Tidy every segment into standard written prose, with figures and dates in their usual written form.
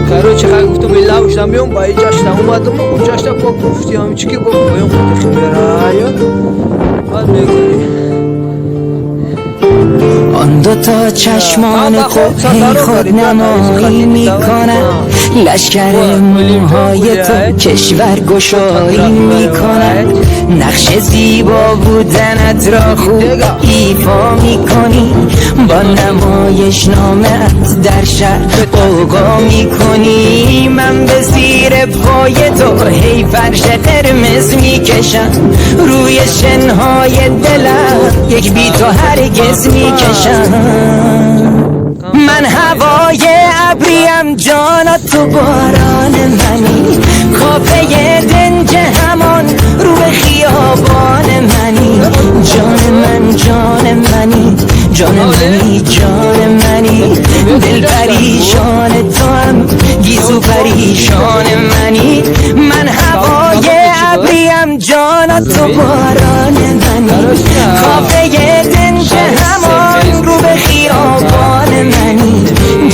короче как گفتم به لوشم بیام با این جشن اومدم اون جشن با گفتی همین چی که گفت بیام خود خبرای بعد میگی آن دوتا چشمان تو هی خود نمایی میکنن لشکر موهای تو کشور گشایی میکنن نقش زیبا بودنت را خوب ایفا میکنی با نمایش نامت در شهر اوقا میکنی من به زیر پای تو هی فرش قرمز میکشم روی شنهای دلم یک بی تو هرگز میکشم من هوای ابریم جانا تو باران منی کافه دنج همان رو به خیابان منی جان من جان منی جان منی جان منی دل پریشان تو هم گیزو پریشان منی من هوای ابریم جانا تو باران منی کافه دنج همان رو به خیابان منی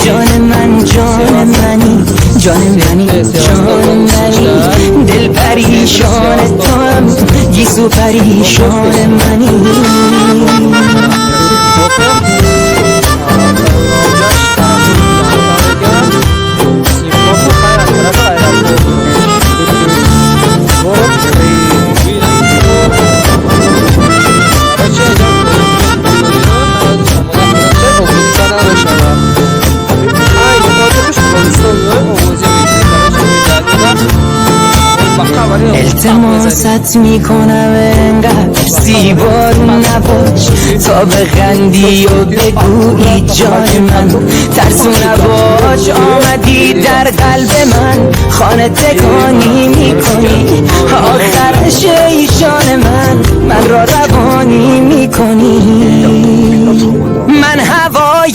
جان من جان منی جان منی جان منی دل پریشان تو هم گیسو پریشان منی التماست میکنم انقدر زیبا نباش تا بخندی و بگویی جان من ترسو نباش آمدی در قلب من خانه تکانی میکنی آخرش ایشان من را روانی میکنی من هوای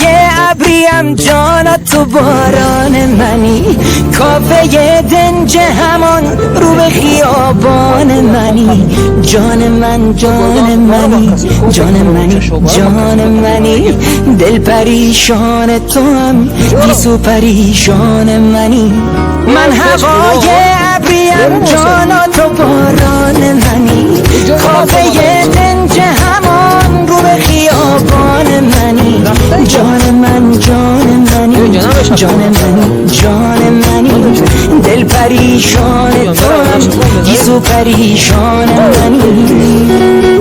ابریم جانا تو باران منی کافه دنج همان رو به خیابان منی جان من جان منی جان منی جان منی دل پریشان تو هم گیسو پریشان منی من هوای ابریم جانا تو باران منی کافه دنج همان رو به خیابان منی جان من جان منی جان منی جان منی دل پریشان تو هم گیسو پریشان منی